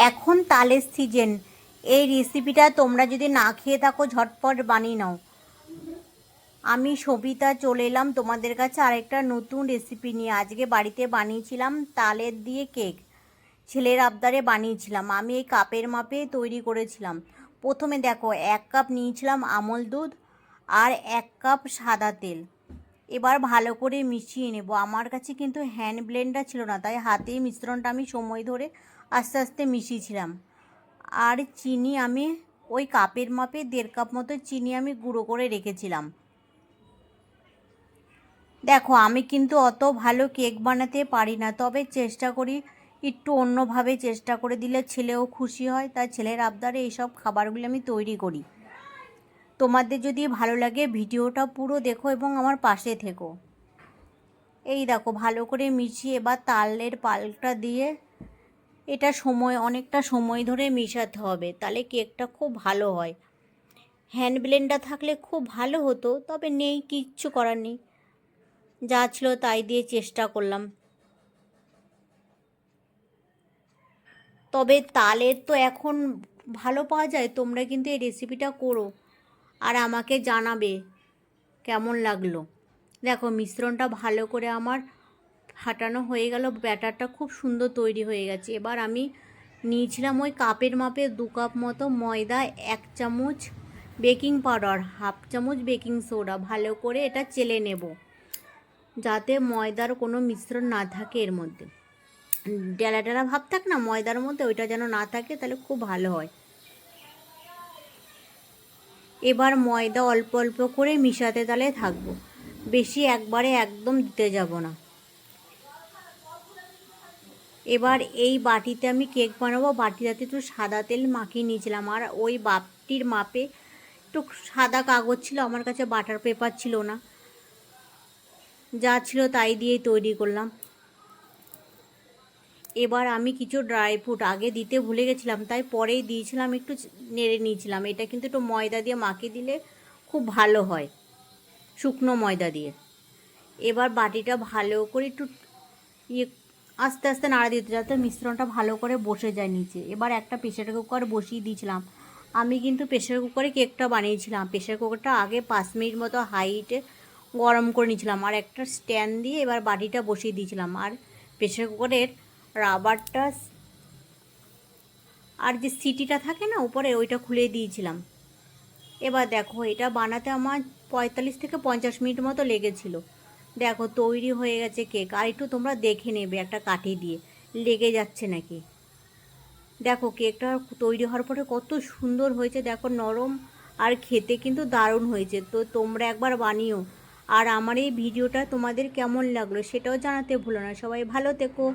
এখন তালের সিজন। এই রেসিপিটা তোমরা যদি না খেয়ে থাকো ঝটপট বানিয়ে নাও। আমি সবিতা চলে এলাম তোমাদের কাছে আরেকটা নতুন রেসিপি নিয়ে। আজকে বাড়িতে বানিয়েছিলাম তালের দিয়ে কেক। ছেলের আবদারে বানিয়েছিলাম। আমি এই কাপের মাপে তৈরি করেছিলাম। প্রথমে দেখো 1 কাপ নিয়েছিলাম আমল দুধ আর 1 কাপ সাদা তেল। এবার ভালো করে মিশিয়ে নেব। আমার কাছে কিন্তু হ্যান্ড ব্লেন্ডার ছিল না, তাই হাতেই মিশ্রণটা আমি সময় ধরে আস্তে আস্তে মিশিয়েছিলাম। আর চিনি আমি ওই কাপের মাপে 1.5 কাপ মতো চিনি আমি গুঁড়ো করে রেখেছিলাম। দেখো আমি কিন্তু অত ভালো কেক বানাতে পারি না, তবে চেষ্টা করি একটু অন্যভাবে চেষ্টা করে দিলে ছেলেও খুশি হয়, তাই ছেলের আবদারে এইসব খাবারগুলো আমি তৈরি করি। তোমাদের যদি ভালো লাগে ভিডিওটা পুরো দেখো এবং আমার পাশে থেকো। এই দেখো ভালো করে মিশিয়ে এবার তালের পালটা দিয়ে এটা অনেকটা সময় ধরে মেশাতে হবে, তাহলে কেকটা খুব ভালো হয়। হ্যান্ড ব্লেন্ডার থাকলে খুব ভালো হতো, তবে নেই, কিচ্ছু করার নেই। যা ছিল তাই দিয়ে চেষ্টা করলাম। তবে তালের তো এখন ভালো পাওয়া যায়, তোমরা কিন্তু এই রেসিপিটা করো আর আমাকে জানাবে কেমন লাগলো। দেখো মিশ্রণটা ভালো করে আমার ফাটানো হয়ে গেল, ব্যাটারটা খুব সুন্দর তৈরি হয়ে গেছে। এবার আমি নিয়েছিলাম ওই কাপের মাপে 2 কাপ মতো ময়দা, 1 চামচ বেকিং পাউডার, 1/2 চামচ বেকিং সোডা। ভালো করে এটা চেলে নেব যাতে ময়দার কোনো মিশ্রণ না থাকে, এর মধ্যে ডেলা ডেলা ভাব থাকে না ময়দার মধ্যে, ওইটা যেন না থাকে, তাহলে খুব ভালো হয়। এবার ময়দা অল্প অল্প করে মিশাতে তাহলে থাকবো, বেশি একবারে একদম দিতে যাব না। এবার এই বাটিতে আমি কেক বানাবো, বাটিটাতে একটু সাদা তেল মাখিয়ে নিয়েছিলাম। আর ওই বাটির মাপে একটু সাদা কাগজ ছিল, আমার কাছে বাটার পেপার ছিল না, যা ছিল তাই দিয়েই তৈরি করলাম। এবার আমি কিছু ড্রাই ফ্রুট আগে দিতে ভুলে গেছিলাম, তাই পরেই দিয়েছিলাম, একটু নেড়ে নিয়েছিলাম। এটা কিন্তু একটু ময়দা দিয়ে মাখিয়ে দিলে খুব ভালো হয়, শুকনো ময়দা দিয়ে। এবার বাটিটা ভালো করে একটু আস্তে আস্তে নাড়া দিতে, যাতে মিশ্রণটা ভালো করে বসে যায় নিচে। এবার একটা প্রেসার কুকার বসিয়ে দিয়েছিলাম। আমি কিন্তু প্রেসার কুকারে কেকটা বানিয়েছিলাম। প্রেসার কুকারটা আগে 5 মিনিট মতো হাই হিটে গরম করে নিয়েছিলাম, আর একটা স্ট্যান্ড দিয়ে এবার বাটিটা বসিয়ে দিয়েছিলাম। আর প্রেসার কুকারের রাবারটা আর যে সিটিটা থাকে না উপরে, ওইটা খুলে দিয়েছিলাম। এবার দেখো এটা বানাতে আমার 45 থেকে 50 মিনিট মতো লেগেছিল। দেখো তৈরি হয়ে গেছে কেক। আর একটু তোমরা দেখে নেবে একটা কাঠি দিয়ে লেগে যাচ্ছে নাকি। দেখো কেকটা তৈরি হওয়ার পরে কত সুন্দর হয়েছে, দেখো নরম আর খেতে কিন্তু দারুণ হয়েছে। তো তোমরা একবার বানিও। আর আমার এই ভিডিওটা তোমাদের কেমন লাগলো সেটাও জানাতে ভুলো না। সবাই ভালো থেকো।